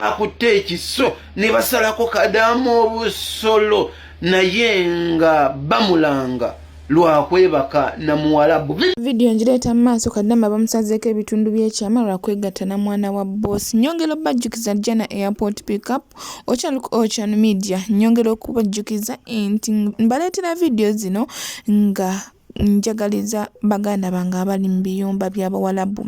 akutte ekiso ne basalako kadamu obusolo naye nga bamulanga lwakwebaka na Muwarabu. Video njireta maaso kadama bamusazeeko ebitundu by'ekyama lwakwegatta na mwana wa boss. Nyongera obajjukiza Jana Airport Pickup Ochaluko Ochan Media nyongera okubajjukiza enti mbaleetera video zino nga njagaliza baganda bange abali mu biyumba by'Abawarabu.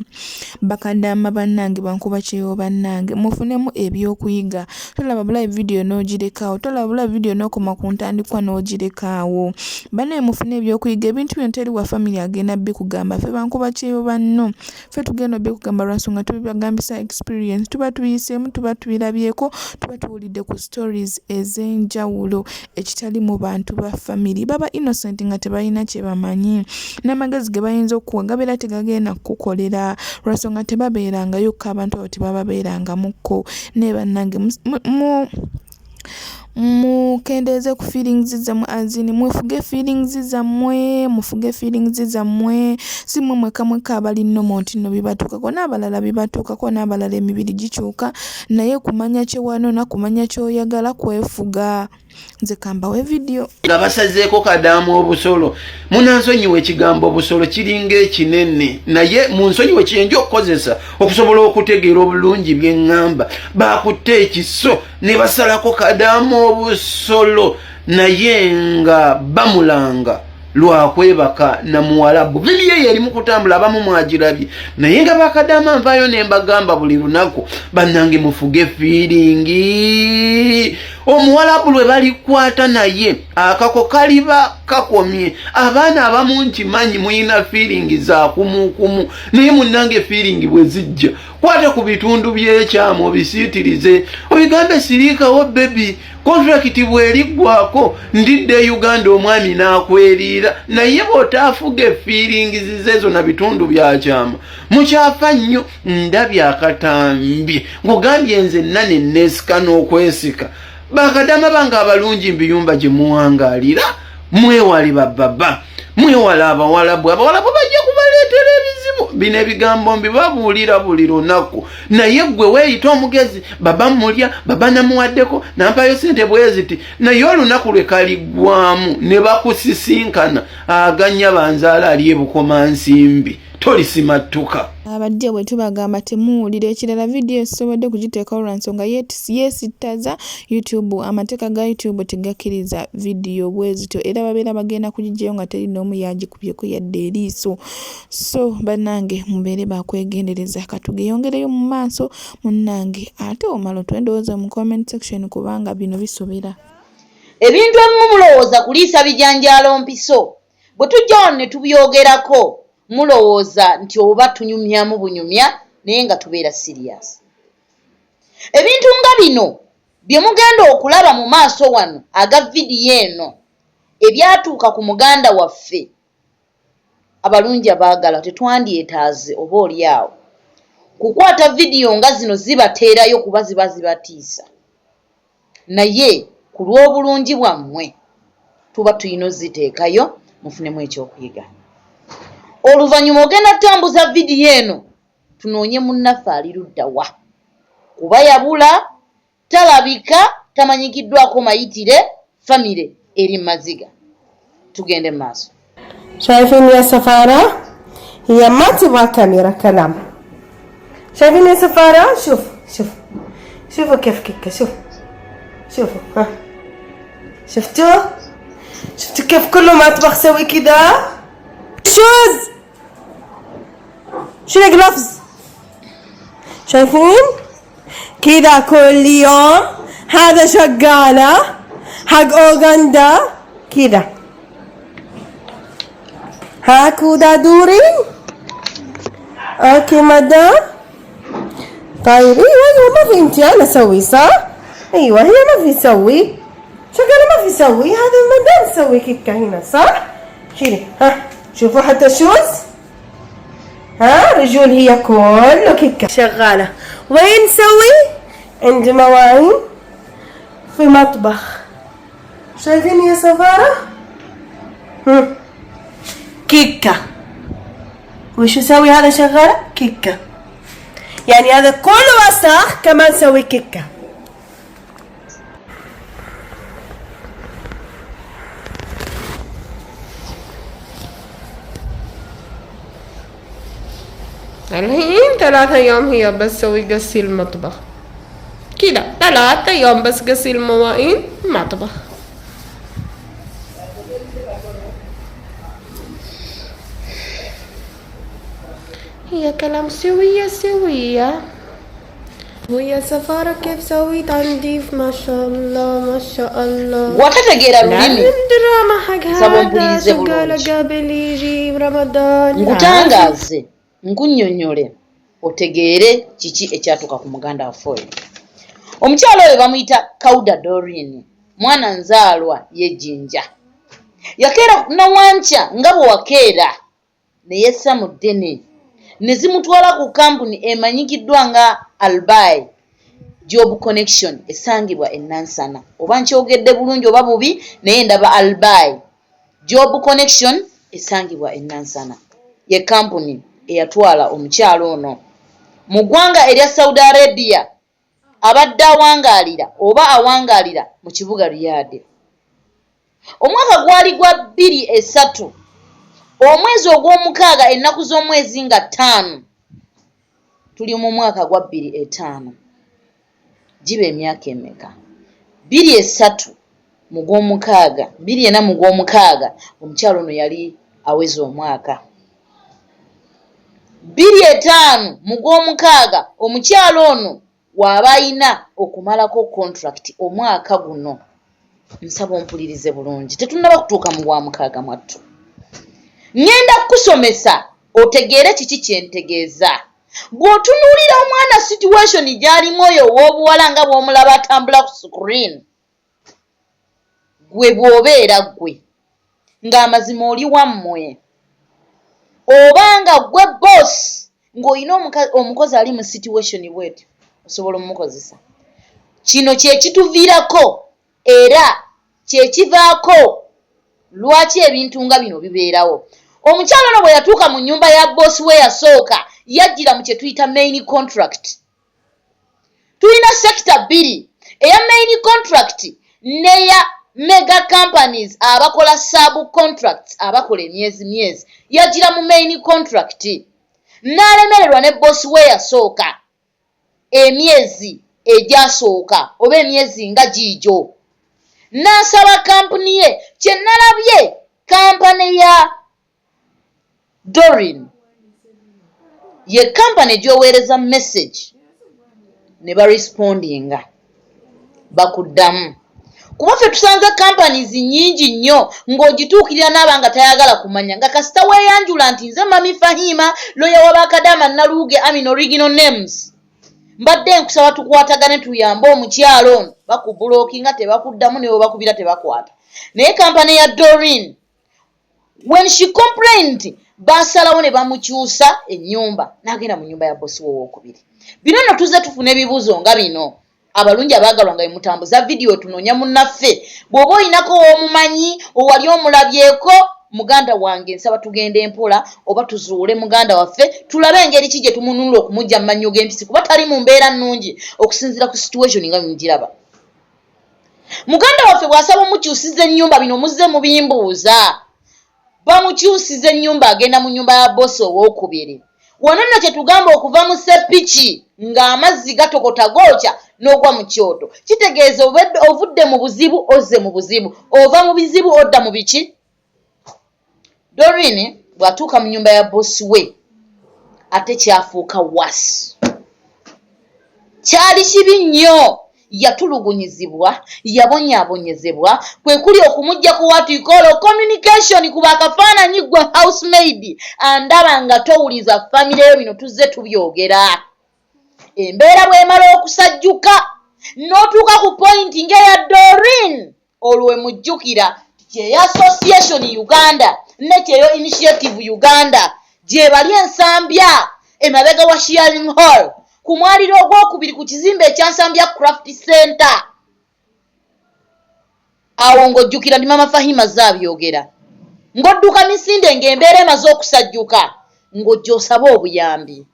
Bakadama bannange bankuba kyeyo bannange mufunemu ebyokuyiga. Tolaba bula video n'ogirekawo, tolaba bula video n'okoma ku ntandikwa n'ogirekawo. Bane mufune ebyokuyiga ebintu bino teri wa family agenda bikugamba. Ffe bankuba kyeyo banno, ffe tugenda bikugamba lwansonga tubibagambisa experience, tuba tuyiseemu, tuba tubirabyeko, tuba tuwulidde ku stories ez'enjawulo ekitali mu bantu ba family. Baba innocent nga tebalina kye bamanyi. N'amagezi ge bayinza okuwa gabeera tegagenda kukukolera lwansonga tebabeerangayo ko abantu abo tebababeerangamukko. Ne bannange mukendeeze ku feelings zammwe azini mwefuge feelings zammwe mufuge feelings zammwe si mmwe mweka abali nnomo nti nno bibatuukako n'abalala bibatuukako n'abalala emibiri gikyuka naye kumanya kyewano na kumanya kyoyagala kwefuga. Nze kambawe video nga basazeeko kadamu obusolo. Munansonyiwa ekigambo obusolo kiringa ekinene naye munsonyiwe kyenja okukozesa okusobola okutegeera obulungi bye ŋŋamba. Bakutte ekiso ne basalako kadamu obusolo naye nga bamulanga lwakwebaka na Muwarabu. Video eyo erimu kutambula abamu mwagirabye naye nga bakadama nvayo ne mbagamba buli lunaku bannange mufuge feelingi. Omuwarabu lwe balikwata naye akako kaliba kakomye. Abaana abamu nkimanyi muyina feelingi za kumukumu naye munnange feelingi bwe zijja kwate ku bitundu by'ekyama obisiitirize obigambe siriikawo bebi contract bweriggwako ndidde Uganda omwami n'akweriira naye bw'otaafuga feelings zezo na bitundu byakyama mukyafa nnyo. Ndabye akatambye ngugambye nze nane nesika n'okwesika. Bakadama bange abalungi mbiyumba gye muwangaalira mwewale bababa mwewale Abawarabu. Abawarabu bajja kubaleetera ebizibu. Bino ebigambo mbibabuulira buli lunaku naye gwe weeyita omugezi baba mulya baba namuwaddeko nampayo sente bweziti naye olunaku lwe kaliggwamu ne bakusisinkana aganya banzaala ali ebukomansimbi tolisimattuka. Abadde bwe tubagamba temuwulira ekirala video esobodde kugiteekawo lwansonga yeesittaza YouTube. Amateeka ga YouTube tegakkiriza video bwe zityo era babeera bagenda kugijjayo nga teri n'omu yagikubyeko yadde eriiso. So bannange mubeere bakwegendereza katugeyongereyo mu maaso munnange ate omala twendowooza mu comment section kubanga bino bisobera. Ebintu ebimu mulowooza kuliisa bijanjaalo mpiso bwe tujja wano ne tubyogerako mulowooza nti oba tunyumyamu bunyumya naye nga tubeera serious. Ebintu nga bino bye mugenda okulaba mu maaso wano aga vidiyo eno ebyatuuka ku muganda waffe abalungi abaagala tetwandyetaaze oba oliawo kukwata vidiyo nga zino zibateerayo kuba ziba zibatiisa naye ku lw'obulungi bwammwe tuba tulina oziteekayo mufunemu ekyokuyiga. Oluvannyuma ogenda tambuza vidiyo eno tunoonye munnaffe ali ludda wa kuba yabula talabika tamanyikiddwako mayitire famire eri maziga. Tugende maaso. شايفين يا سفارة هي ما تبغى كاميرا كلام. شايفين يا سفارة شوفوا كيف كيكة شوفوا ها شفتوا كيف كل ما تبغى تسوي كذا شوز شنو جلوفز شايفين كذا كل يوم. هذا شغالة حق أوغندا كذا هكذا دوري. اوكي مدام طيب ايوه ما في انت انا اسوي صح. ايوه هي ما في تسوي شغالة ما في تسوي. هذا المدام تسوي كيكة هنا صح. شيلي ها شوفوا حتى الشوز ها رجول هي كله كيكة شغالة. وين نسوي؟ عند مواعين في مطبخ. شايفين يا سفارة كيكة. وش يسوي هذا شغالة كيكة. يعني هذا كله وسخ كمان سوي كيكة. الحين 3 أيام هي بس سوي غسيل مطبخ كده، 3 أيام بس غسيل مواعين مطبخ. هي كلام سوية وهي سفارة كيف سوي تنظيف ما شاء الله ما شاء الله. watategeera lulimi دراما حق هذا mpulirize شغالة bulungi قبل يجي رمضان. nkutangaaze nkunnyonnyole otegeere kiki ekyatuuka ku muganda waffe oyo. Omukyalo oyo bamuyita Kauda Doreen, mwana nzaalwa y'Ejjinja. Yakeera na Wancha nga bwe wakeera ne yessa mu ddene ne zimutwala ku kampuni emanyikiddwa nga Albai Job Connection esangibwa e Nansana. Oba nkyogedde bulungi oba bubi naye ndaba Albai Job Connection esangibwa e Nansana ye kampuni eyatwala omukyalo ono mu ggwanga erya Saudi Arabia abadde awangaalira oba awangaalira mu kibuga Riyadh. Omwaka gwali gwa 2003 omwezi ogw'omukaaga ennaku z'omwezi nga 5 tuli mu mwaka gwa 2005 giba emyaka emeka 2003 mu gw'omukaaga 2004 mu gw'omukaaga omukyalo ono yali aweze omwaka 2005 mu gw'omukaaga omukyalo ono waba ayina okumalako contract omwaka guno. Nsaba ompulirize bulungi tetunnaba kutuuka mu gwa mukaaga mwattu. Ngenda kukusomesa otegeere kiki kyentegeeza. Bw'otunuulira omwana situation gy'alimu oyo ow'obuwala nga bw'omulaba atambula ku screen, gwe bw'obeera gwe ng'amazima oli wammwe oba nga gwe boss ng'olina omukozi ali mu situation bwetyo osobola omukozesa. Kino kye kituviirako era kye kivaako lwaki ebintu nga bino bibeerawo. Omukyalo ono bwe yatuuka mu nnyumba ya boss we yasooka yajjira mu kye tuyita main contract. Tulina sector 2 eya main contract neya mega companies abakola sub contracts abakola emyezi yajjira mu main contract n'alemererwa ne boss we yasooka emyezi egyasooka oba emyezi nga giijo n'asaba kampuni ye. Kye nalabye kampani ya Doreen ye kampani gy'oweereza message ne barespondinga bakuddamu. Kuba ffe tusanze companies nnyingi nnyo ng'ogituukirira n'aba nga tayagala kumanya nga kasita weeyanjula nti nze Mami Fahima lawyer w'Abakadama Naluge Amin Original Names mbadde nkusaba tukwatagane tuyambe omukyalo ono bakubulookinga tebakuddamu ne bakubira tebakwata. Naye kampani ya Doreen when she complained basalawo ne bamukyusa ennyumba n'agenda mu nnyumba ya bosi w'owokubiri. Bino nno tuze tufuna ebibuuzo nga bino. Abalungi abaagalwa nga mutambuza vidiyo tunoonya munnaffe bw'oba olinako w'omumanyi owali omulabyeko muganda wange nsaba tugende empola oba tuzuule muganda waffe tulabe engeri ki gye tumununula okumujja mu mannyo g'empisi kuba tali mu mbeera nnungi okusinziira ku situation nga bimugiraba. Muganda waffe bw'asaba omukyusiza ennyumba bino muzze mubimbuuza. Bamukyusiza ennyumba agenda mu nnyumba ya bosi ow'okubiri. Wano nno kye tugamba okuva mu seppiki ng'amazzi gatokota gookya n'ogwa mu kyoto. Kitegeeza ovudde mu buzibu ozze mu buzibu, ova mu bizibu odda mu biki? Doreen bw'atuuka mu nnyumba ya bosi we ate kyafuuka wasi. Kyali kibi nnyo. Yatulugunyizibwa, yabonyaabonyezebwa, kwe kuli okumujja ku what we call communication ku bakafaananyi gwe housemaid andaba nga towuliza family yo bino tuzze tubyogera. Embeera bw'emala okusajjuka n'otuuka ku point ng'eya Doreen olwo mujjukira kyeya Association Uganda ne kyeyo Initiative Uganda gye bali ensambya emabega wa Sharing Hall ku mwaliro ogwokubiri ku kizimbe ekyansambya Craft Center. Awo ng'ojjukira ndi Mama Fahima zaabyogera ng'odduka misinde ng'embeera emaze okusajjuka ng'ojja osaba obuyambi.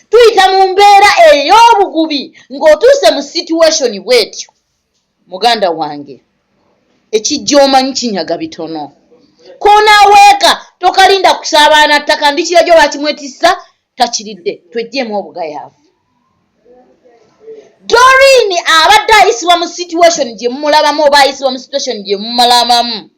tuyita mu mbeera ey'obugubi ng'otuuse mu situation bwetyo. Muganda wange, ekijja omanyi kinyaga bitono. Konaaweeka tokalinda kusaabaana ttaka ndikirajjo bakimwetissa takiridde, twejjeemu obugayaavu. Doreen abadde ayisibwa mu situation gye mumulabamu oba ayisibwa mu situation gye mumulabamu.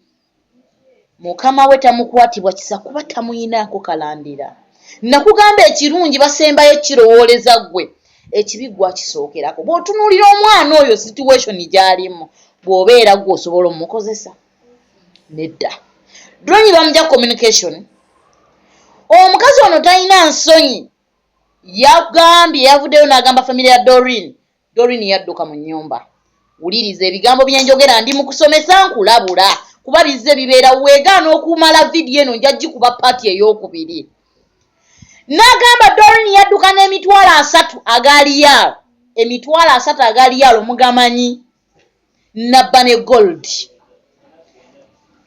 Mukama we tamukwatibwa kisa kuba tamuyinaako kalandira. Nakugamba ekirungi basembayo kirowooleza ggwe. Ekibi gwakisookerako. Bw'otunuulira omwana oyo situation gy'alimu, bw'obeera gwe osobola omukozesa. Nedda. Doreen bamugya communication. Omukazi ono talina nsonyi. Yavuddeyo n'agamba famire ya Doreen. Doreen yadduka mu nnyumba. Wuliriza ebigambo bye njogera ndi mu kusomesa nkulabula. Kuba bizze bibeera weegaana okumala vidiyo eno nja gikuba paati ey'okubiri. N'agamba Doreen yadduka n'emitwalo 3 agaliyaalo. Emitwalo 3 agaliyaalo mugamanyi. Nabba ne gold.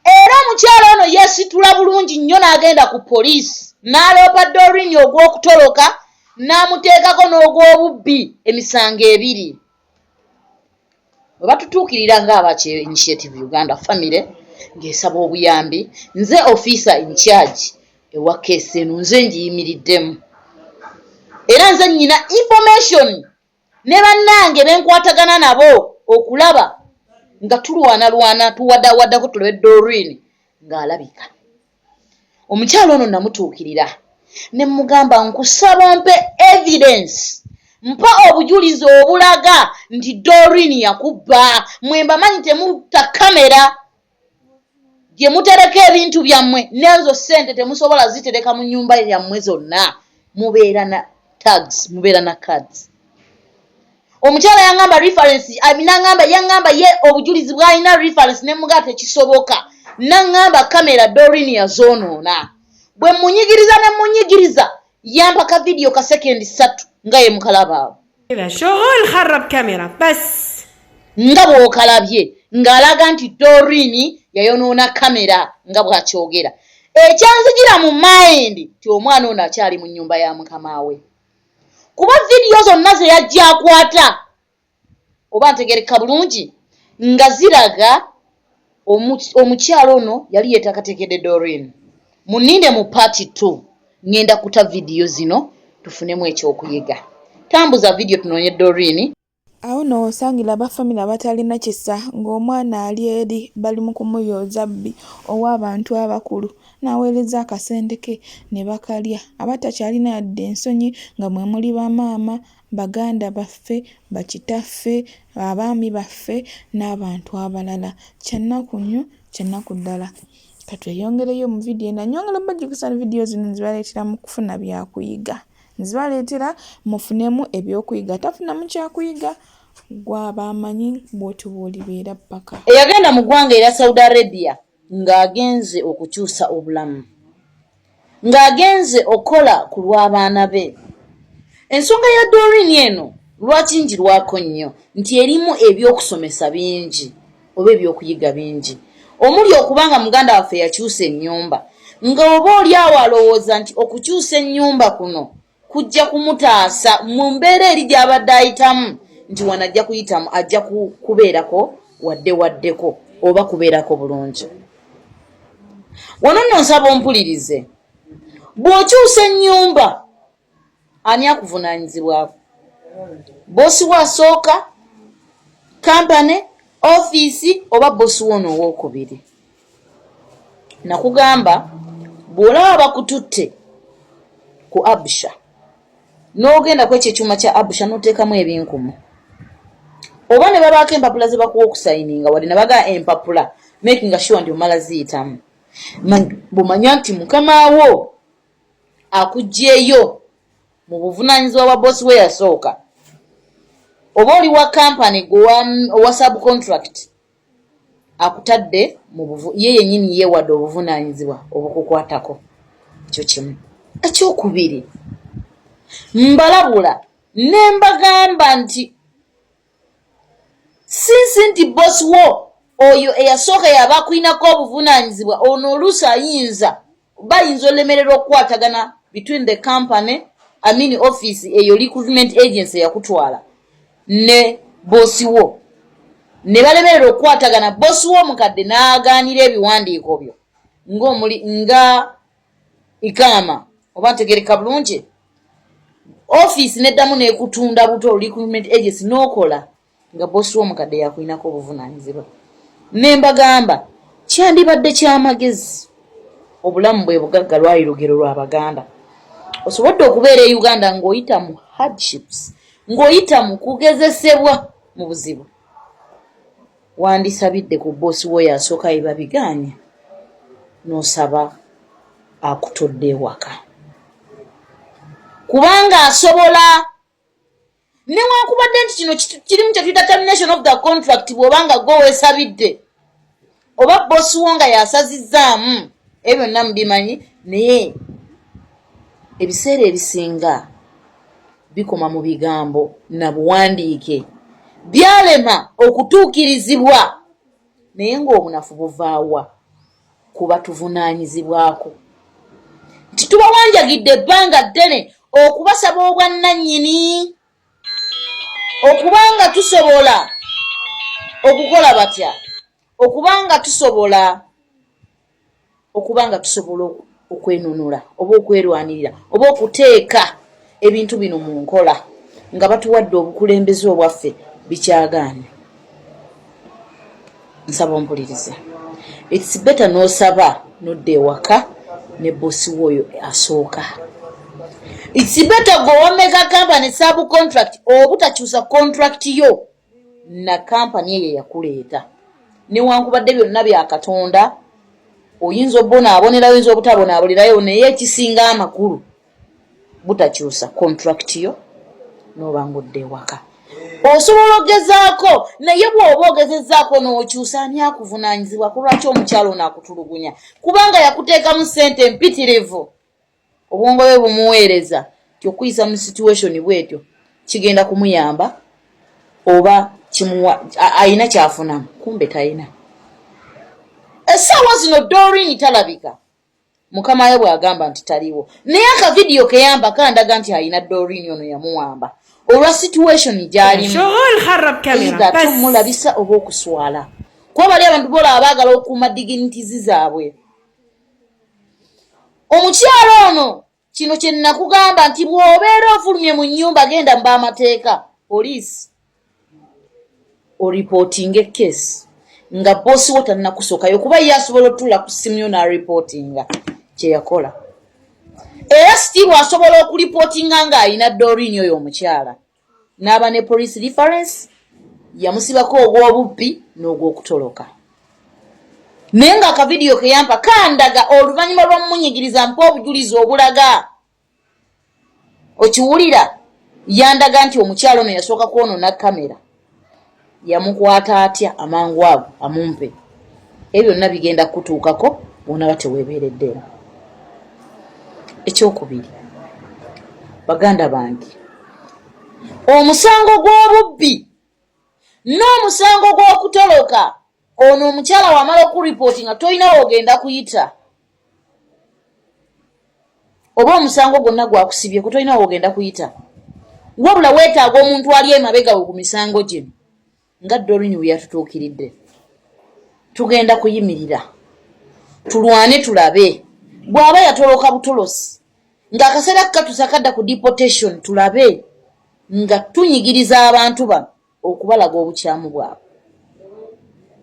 Era omukyala ono yeesitula bulungi nnyo n'agenda ku poliisi. N'aloopa Doreen ogw'okutoloka n'amuteekako n'ogw'obubbi emisango 2. Bwe batutuukirira ng'abaki Initiative Uganda Family ng'esaba obuyambi, nze officer in charge ewa keesi eno nze ngiyimiriddemu. Era nze nnyina information ne bannange benkwatagana nabo okulaba nga tulwana tuwadawaddako tulabe Doreen ng'alabika. Omukyalo ono namutuukirira ne mugamba nkusaba mpe evidence, mpa obujulizi obulaga nti Doreen yakubba. Mwe mbamanyi temutta kamera gye mutereka ebintu byammwe, n'ezo ssente temusobola zitereka mu nnyumba yammwe zonna. Mubeera na tags, mubeera na cards. Omukyala yangamba reference, yangamba ye obujulizi bw'alina reference ne mugaa tekisoboka. Nangamba kamera Doreen yazoonoona. Bwe munyigiriza ne munyigiriza yampa ka video ka sekendi 3 nga ye mukalaba. شغل خرب كاميرا بس. Nga bw'okalabye ng'alaga nti Doreen yayonoona kamera nga bw'akyogera. Ekyanzigira mu mind ti omwana ono akyali mu nnyumba ya mukama we. Kuba video zonna ze yajja akwata oba ntegereka bulungi nga ziraga omukyalo ono yali yeetakatekedde Doreen. Muninde mu part 2 ngenda kuta video zino tufunemu ekyokuyiga. Tambuza video tunoonye Doreen. Awo n'osangira bafamile abatalina kisa ng'omwana ali eri bali mu kumuyooza bbi ow'abantu abakulu n'aweereza akasente ke ne bakalya. Abatakyalina yadde ensonyi nga mwe muli bamaama, baganda baffe, bakitaffe, abaami baffe n'abantu abalala. Kyannaku nnyo, kyannaku ddala. Katweyongereyo mu vidiyo eno. Nyongera bajjukisa vidiyo zino nzibaleetera mu kufuna byakuyiga. Nzibaleetera mufunemu ebyokuyiga. Tafunamu kyakuyiga gwaba amanyi bw'otubuulibeera ppaka. Eyagenda mu ggwanga erya Saudi Arabia ng'agenze okukyusa obulamu, ng'agenze okola ku lw'abaana be. Ensonga ya Doreen eno lwaki njirwako nnyo nti erimu ebyokusomesa bingi oba ebyokuyiga bingi, omuli okubanga muganda waffe yakyusa ennyumba, nga oba oli awo alowooza nti okukyusa ennyumba kuno kujja kumutaasa mu mbeera eri gy'abadde ayitamu, nti wano ajja kuyitamu ajja kubeerako waddeko oba kubeerako bulungi. Wano nno nsaba ompulirize, bw'okyusa ennyumba ani akuvunaanyizibwako? Boosi wa asooka, kampani, ofiisi oba boosi wono owookubiri? Nakugamba bw'olaba bakututte ku Abusha n'ogenda ku ekyo ekyuma kya Abusha n'oteekamu ebinkumu, oba ne babaako empapula ze bakuwa okusayininga wadde ne bagaa empapula making sure nti omala ziyitamu, bw'omanya nti mukama wo akuggyeeyo mu buvunaanyizibwa bwa boosi we yasooka, oba oli wa kampani owa subcontract akutadde mu ye yennyini yeewadde obuvunaanyizibwa obukukwatako. Ekyo kimu. Ekyokubiri, mbalabula ne mbagamba nti sinsi nti boosi wo oyo eyasooka yaba akulinako obuvunaanyizibwa, ono oluusi bayinza olemererwa okukwatagana between the company office eyo recruitment agency yakutwala ne bosi wo ne balemerera okukwatagana bosi wo mukadde n'agaanira ebiwandiiko byo nga ikama oba ntegereka bulungi office neddamu nekutunda buto recruitment agency n'okola nga bosi wo mukadde yakulinako obuvunaanyizibwa. Ne mbagamba kyandibadde kyamagezi obulamu bwe bugagga lwali lugero lw'Abaganda. Osobodde okubeera e Uganda ng'oyita mu hardships, ng'oyita mu kugezesebwa mu buzibu. Wandisabidde ku bosi wo yasooka ebabiganya n'osaba akutodde ewaka. Kubanga asobola newankubadde nti kino kirimu kye tuyita termination of the contract bw'obanga gwe weesabidde oba bosi wo nga yasazizzaamu ebyo byonna mubimanyi naye ebiseera ebisinga bikoma mu bigambo na buwandiike byalema okutuukirizibwa naye ng'obunafu buvaawa kuba tuvunaanyizibwako nti tubawanjagidde ebbanga ddene okubasaba obwannannyini okubanga tusobola okukola batya okubanga tusobola okwenunula oba okwerwanirira oba okuteeka ebintu bino mu nkola nga batuwadde obukulembeze obwaffe bikyagaanye. Nsaba ompulirize. It's better n'osaba n'odda ewaka ne bosi woyo asooka. It's better g'owameka company subcontract obutakyusa contract yo na company eyo yakuleeta. Newankubadde byonna bya Katonda oyinza obonaabonerayo oyinza obutabonaabonerayo naye ekisinga amakulu butakyusa contract yo n'oba ng'odda ewaka. Osobola ogezaako naye bw'oba ogezezzaako n'okyusa ani akuvunaanyizibwa ku lwaki omukyalo n'akutulugunya kubanga yakuteekamu ssente mpitirivu obwongo bwe bumuweereza kyokuyisa mu situation bwetyo kigenda kumuyamba oba ayina kyafunamu kumbe tayina. Essaawa zino Doreen talabika mukama we bw'agamba nti taliwo naye akavidiyo keyamba kandaga nti ayina Doreen ono yamuwamba olwa situation gy'alimu either tumulabisa oba okuswala kuba bali abantu bola baagala okuuma dignity zaabwe. Omukyalo ono kino kye nakugamba nti bw'obeera ofulumye mu nnyumba genda mu b'amateeka poliisi oripotinga ekesi nga bosi wo tannakusookayo kuba ye asobola otuula ku ssimu yo n'aripotinga kye yakola. Era sitiiru asobola okuripotinga ng'ayina Doreen oyo omukyala n'aba ne police reference yamusibako ogw'obubbi n'ogw'okutoloka. Naye ng'akavidiyo keyampa kandaga oluvannyuma lw'omunyigiriza mpa obujulizi obulaga okiwulira yandaga nti omukyalo ono yasooka kwonoona kamera yamukwata atya amangu ago amumpe. Ebyo byonna bigenda kutuukako bw'onaba teweebeereddeera. Ekyokubiri baganda bange omusango gw'obubbi n'omusango gw'okutoloka ono omukyala wamala okuripoti nga tolina wogenda kuyita oba omusango gwonna gwakusibye ku tolina wogenda kuyita wabula weetaaga omuntu ali emabega we ku misango gino nga Doreen we yatutuukiridde. Tugenda kuyimirira tulwane tulabe bw'aba yatoloka butolosi ng'akaseera katusa kadda ku deportation tulabe nga tunyigiriza abantu bano okubalaga obukyamu bwabwe.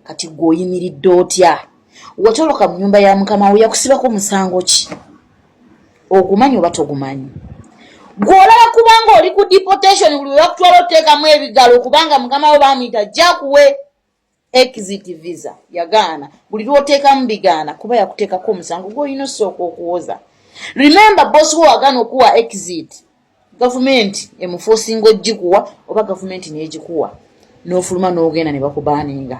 Kati gw'oyimiridde otya watoloka mu nnyumba ya mukama we yakusibako musango ki ogumanyi oba togumanyi? Gw'olaba kubanga oli ku deportation buli we bakutwala oteekamu ebigalo kubanga mukama we baamuyita ajja kuwe exit visa yagaana buli lw'oteekamu bigaana kuba yakuteekako omusango gw'olina osooka okuwoza. Remember boss wo wagaana okuwa exit gavumenti emuforcinga ogikuwa oba gavumenti n'egikuwa n'ofuluma n'ogenda ne bakubaaninga.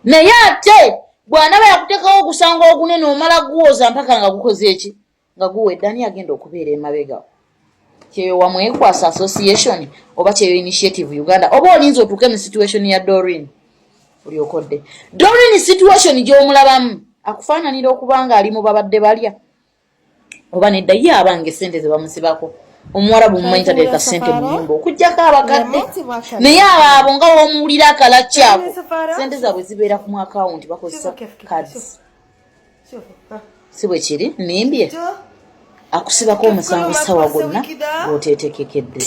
Naye ate bw'anaba yakuteekawo ogusango ogunene omala guwoza mpaka nga gukoze eki nga guwedde ani agenda okubeera emabega kyeyo wamwekwasa association oba kyeyo initiative Uganda oba olinza otuuke mu situation ya Doreen olyokodde. Doreen situation gy'omulabamu akufaananira okubanga ali mu babadde balya oba nedda ye abange sente ze bamusibako Omuwarabu mumanyi tateeka ssente mu nnyumba okuggyako abakadde naye abo nga w'omuwulira akalaki ako ssente zaabwe zibeera ku mu akawunti bakozesa cards si bwe kiri nimbye akusibako omusango ssaawa gonna ng'oteetekekedde.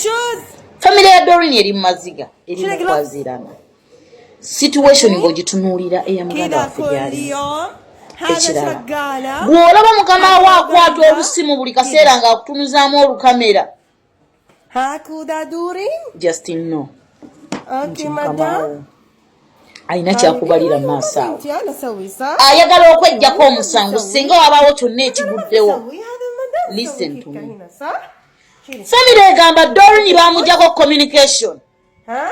Famire ya Doreen eri mu maziga eri mu kwaziirana situation ng'ogitunuulira eya muganda waffe gy'ali. Ekirala bw'olaba mukama we akwata obusimu buli kaseera ng'akutunuzaamu olukamera just no nti mukama we alina kyakubalira mu maaso awo ayagala okweggyako omusango singa wabaawo kyonna ekiguddewo. Listen to me. Famire egamba Doreen baamugyako communication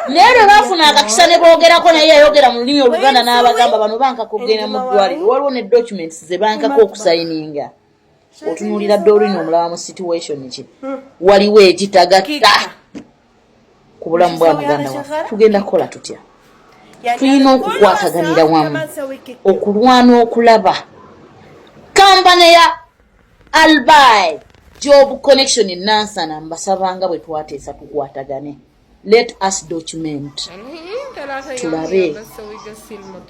naye lwe baafuna akakisa ne boogerako naye yayogera mu lulimi Oluganda n'abagamba bano bankako okugenda mu ddwaliro waliwo ne documents ze bankako okusayininga. Otunuulira Doreen omulaba mu situation ki waliwo ekitagatta ku bulamu bwa muganda waffe. Tugenda kukola tutya? Tulina okukwataganira wamu okulwana okulaba kampani ya Albai Job Connection in Nansana mbasabanga bwe twateesa tukwatagane. Let us document. Tulabe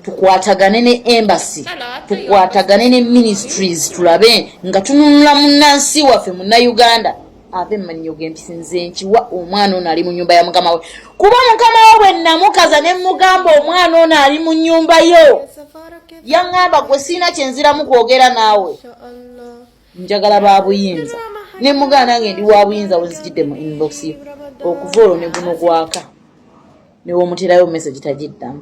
tukwatagane ne embassy tukwatagane ne ministries tulabe nga tununula munnansi waffe munna Uganda ave mmanyo g'empisi nze nkiwa omwana ono ali mu nyumba ya mukama we kuba mukama we bwe namukaza ne mugamba omwana ono ali mu nyumba yo yaŋŋamba gwe siina kyenziramu kwogera naawe njagala baabuyinza ne muganda nange ndi wa buyinza bwenzijidde mu inbox okuva olwo ne guno gwaka ne womuterayo message tagiddamu.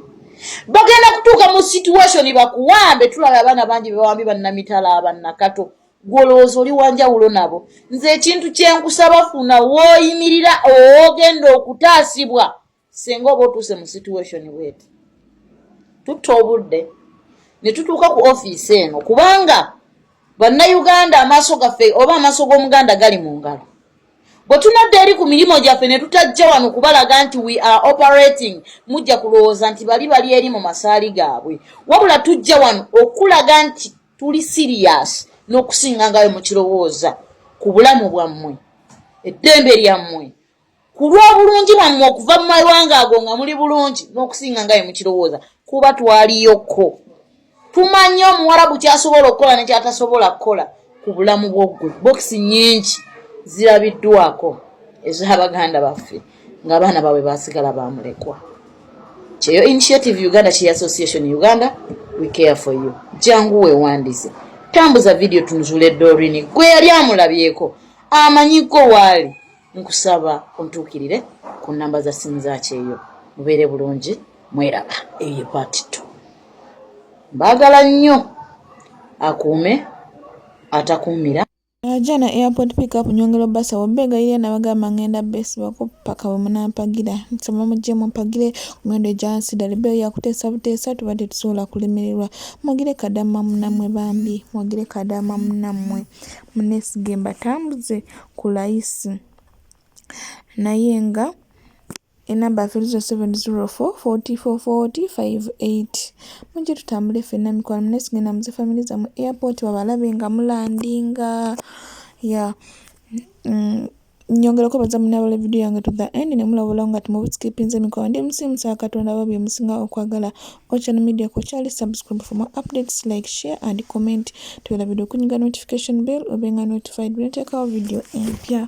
Bagenda kutuuka mu situation bakuwambe tulaba abaana bangi bewambi bannamitala abannakato gwolowooza oli wanjawulo nabo. Nze ekintu kyenkusaba funa wooyimirira ogenda okutaasibwa senga oba otuuse mu situation bweti tutta obudde ne tutuuka ku ofiisi eno kubanga bannayuganda amaaso gaffe oba amaaso g'omuganda gali mu ngalo. Bwe tunadde eri ku mirimu gyaffe ne tutajja wano kubalaga nti we are operating mujja kulowooza nti bali eri mu masaali gaabwe wabula tujja wano okulaga nti tuli serious n'okusinga ngawe mu kirowooza ku bulamu bwammwe eddembe lyammwe ku lw'obulungi bwammwe okuva mu mawanga ago nga muli bulungi n'okusinga ngawe mu kirowooza kuba twaliyokko. Tumanyi omuwarabu kyasobola okukola ne kyatasobola kukola ku bulamu bw'oggwe. Bokisi nnyingi zirabiddwako ez'abaganda baffe ng'abaana baabwe baasigala baamulekwa. Kyeyo Initiative Uganda Chi Association Uganda we care for you. Jangu weewandiise tambuza video tunuzuule Doreen gwe yali amulabyeko amanyiko waali nkusaba ontuukirire ku nnamba za simu zakyeyo. Mubeere bulungi mweraba eyo part 2. Mbagala nnyo akuume atakuumira. Jana airport pickup nyongero basa wabega ile na bagamba ngenda base bako paka wemunampagira nsoma mujje mumpagire mwende jansi dalibeo ya kutesa butesa tubade tusola kulemererwa mugire kadama munamwe bambi mugire kadama munamwe munesigemba tambuze kulaisi nayenga enamba filizo 704-4440-58 muje tutambule fena mikwano munesigenda muze family za mu airport babalabe nga mulandinga ya nyongera ko baza munabale video yange to the end ne mulabula nga tumubuskipinze mikwano ndi msimu sa katonda babi musinga okwagala Ocean Media ko chali subscribe for more updates, like, share and comment to la video kunyiga notification bell obenga notified when take our video empya.